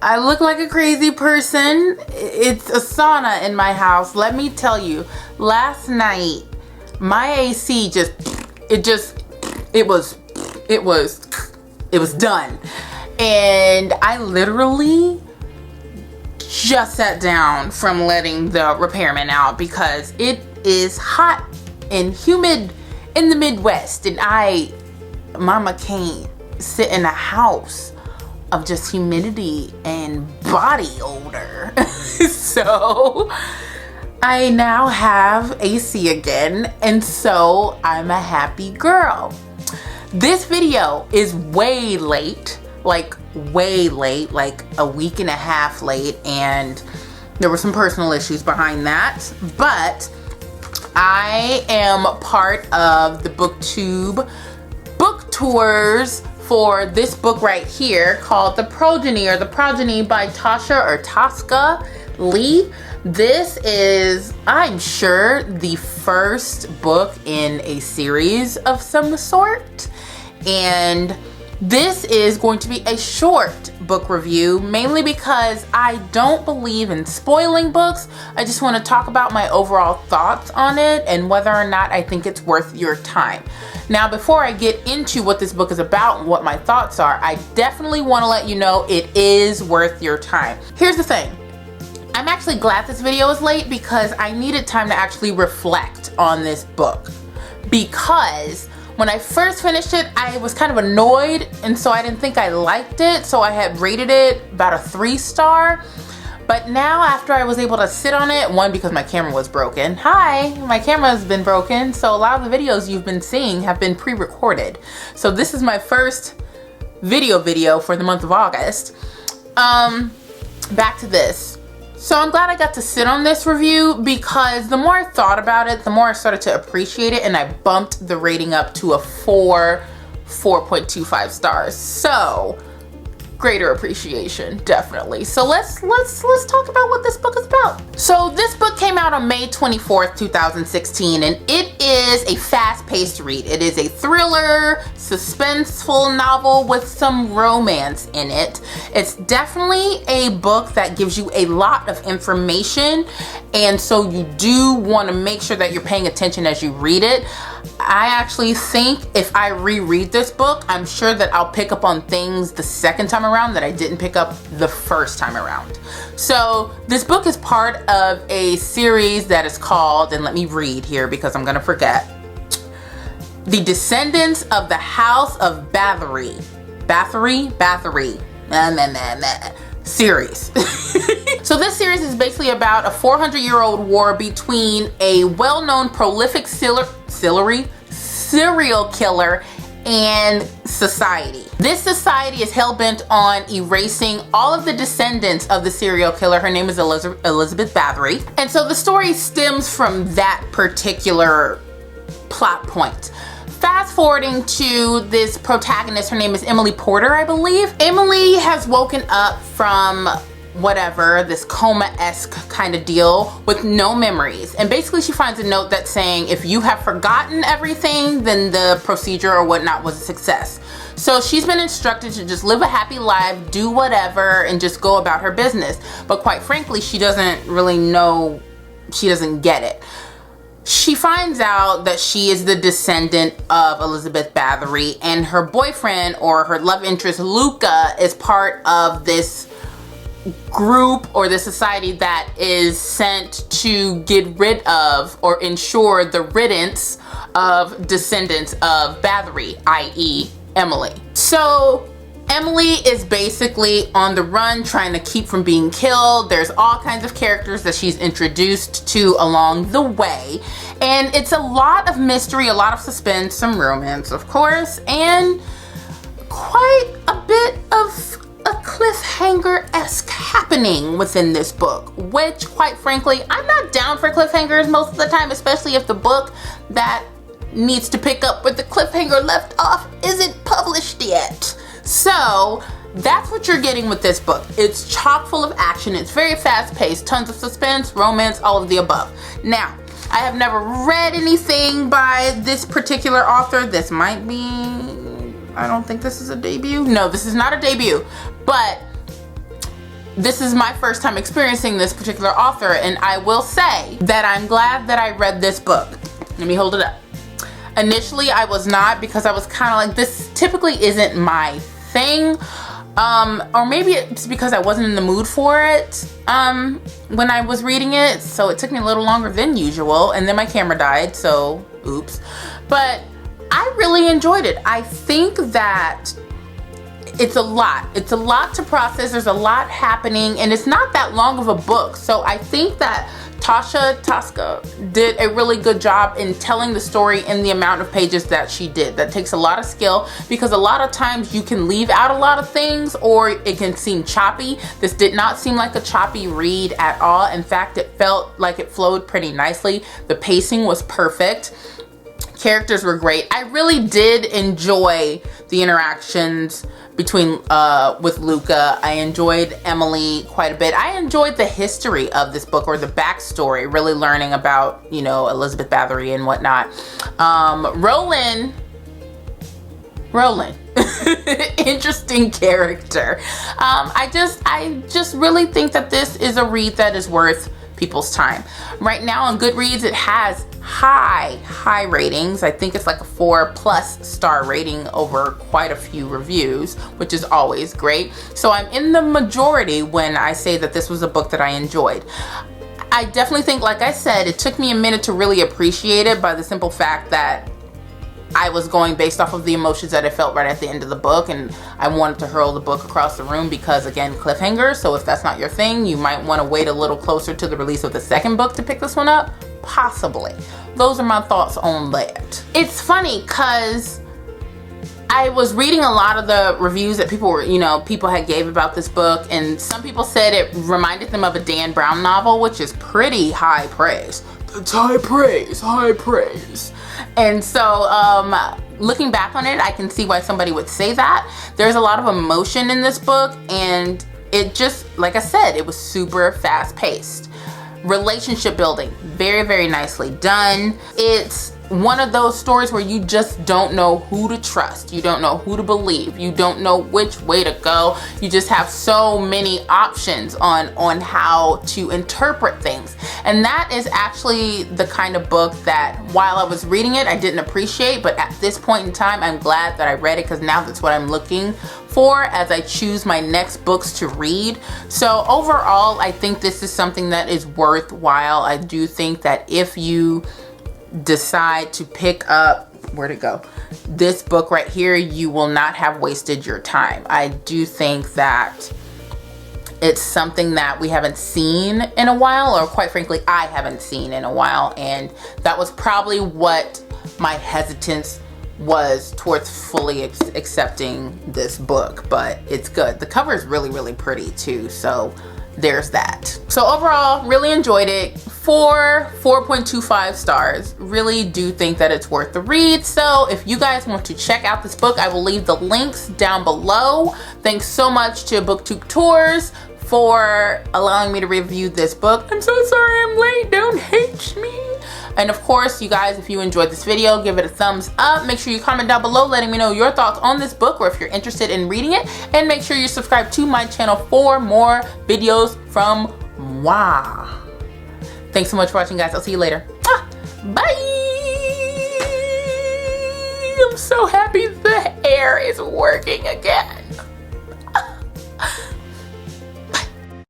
I look like a crazy person. It's a sauna in my house. Let me tell you, last night my AC it was done. And I literally just sat down from letting the repairman out because it is hot and humid in the Midwest, and mama can't sit in a house of just humidity and body odor. So I now have AC again, and so I'm a happy girl. This video is way late, like a week and a half late, and there were some personal issues behind that, but I am part of the Booktube book tours for this book right here called The Progeny, or The Progeny by Tasha Lee. This is, I'm sure, the first book in a series of some sort, and this is going to be a short book review, mainly because I don't believe in spoiling books. I just want to talk about my overall thoughts on it and whether or not I think it's worth your time. Now, before I get into what this book is about and what my thoughts are, I definitely want to let you know it is worth your time. Here's the thing. I'm actually glad this video is late because I needed time to actually reflect on this book, because when I first finished it, I was kind of annoyed, and so I didn't think I liked it, so I had rated it about a 3-star. But now, after I was able to sit on it, one, because my camera was broken. Hi, my camera has been broken, so a lot of the videos you've been seeing have been pre-recorded. So this is my first video for the month of August. Back to this. So I'm glad I got to sit on this review, because the more I thought about it, the more I started to appreciate it, and I bumped the rating up to a 4.25 stars. So greater appreciation, definitely. So let's talk about what this book is about. So this book came out on May 24th, 2016, and it is a fast-paced read. It is a thriller, suspenseful novel with some romance in it. It's definitely a book that gives you a lot of information, and so you do want to make sure that you're paying attention as you read it. I actually think if I reread this book, I'm sure that I'll pick up on things the second time around that I didn't pick up the first time around. So this book is part of a series that is called, and let me read here because I'm gonna forget, The Descendants of the House of Bathory. Series. So this series is basically about a 400-year-old war between a well-known prolific serial killer and society. This society is hell-bent on erasing all of the descendants of the serial killer. Her name is Elizabeth Bathory. And so the story stems from that particular plot point. Fast forwarding to this protagonist, her name is Emily Porter, I believe. Emily has woken up from whatever, this coma-esque kind of deal with no memories. And basically she finds a note that's saying, if you have forgotten everything, then the procedure or whatnot was a success. So she's been instructed to just live a happy life, do whatever, and just go about her business. But quite frankly, she doesn't really know, she doesn't get it. She finds out that she is the descendant of Elizabeth Bathory, and her boyfriend, or her love interest, Luca, is part of this group or the society that is sent to get rid of or ensure the riddance of descendants of Bathory, i.e. Emily. So Emily is basically on the run, trying to keep from being killed. There's all kinds of characters that she's introduced to along the way, and it's a lot of mystery, a lot of suspense, some romance, of course, and quite a bit of a cliffhanger-esque happening within this book, which, quite frankly, I'm not down for cliffhangers most of the time, especially if the book that needs to pick up where the cliffhanger left off isn't published yet. So that's what you're getting with this book. It's chock full of action. It's very fast-paced, tons of suspense, romance, all of the above. Now, I have never read anything by this particular author. This might be, I don't think this is a debut. No, this is not a debut. But this is my first time experiencing this particular author, and I will say that I'm glad that I read this book. Let me hold it up. Initially, I was not, because I was kind of like, this typically isn't my thing. Or maybe it's because I wasn't in the mood for it when I was reading it, so it took me a little longer than usual, and then my camera died, so oops. But I really enjoyed it. I think that it's a lot to process. There's a lot happening, and it's not that long of a book, so I think that Tasha Tosca did a really good job in telling the story in the amount of pages that she did. That takes a lot of skill, because a lot of times you can leave out a lot of things, or it can seem choppy. This did not seem like a choppy read at all. In fact, it felt like it flowed pretty nicely. The pacing was perfect. Characters were great. I really did enjoy the interactions between with Luca. I enjoyed Emily quite a bit. I enjoyed the history of this book, or the backstory, really learning about, you know, Elizabeth Bathory and whatnot. Roland interesting character. I just really think that this is a read that is worth people's time. Right now on Goodreads, it has high ratings. I think it's like a 4+ star rating over quite a few reviews, which is always great. So I'm in the majority when I say that this was a book that I enjoyed. I definitely think, like I said, it took me a minute to really appreciate it, by the simple fact that I was going based off of the emotions that I felt right at the end of the book, and I wanted to hurl the book across the room because, again, cliffhanger. So if that's not your thing, you might want to wait a little closer to the release of the second book to pick this one up. Possibly. Those are my thoughts on that. It's funny because I was reading a lot of the reviews that people were, you know, people had gave about this book, and some people said it reminded them of a Dan Brown novel, which is pretty high praise. It's high praise. And so looking back on it, I can see why somebody would say that. There's a lot of emotion in this book, and it just, like I said, it was super fast paced. Relationship building, very nicely done. It's one of those stories where you just don't know who to trust. You don't know who to believe. You don't know which way to go. You just have so many options on how to interpret things. And that is actually the kind of book that, while I was reading it, I didn't appreciate, but at this point in time, I'm glad that I read it, because now that's what I'm looking for as I choose my next books to read. So overall, I think this is something that is worthwhile. I do think that if you decide to pick up, where'd it go, this book right here, you will not have wasted your time. I do think that it's something that we haven't seen in a while, or quite frankly, I haven't seen in a while, and that was probably what my hesitance was towards fully accepting this book. But it's good. The cover is really pretty too, so there's that. So overall, really enjoyed it. 4.25 stars. Really do think that it's worth the read. So if you guys want to check out this book, I will leave the links down below. Thanks so much to Booktube Tours for allowing me to review this book. I'm so sorry I'm late, don't hate me. And of course, you guys, if you enjoyed this video, give it a thumbs up. Make sure you comment down below letting me know your thoughts on this book, or if you're interested in reading it. And make sure you subscribe to my channel for more videos from moi. Thanks so much for watching, guys. I'll see you later. Bye! I'm so happy the hair is working again.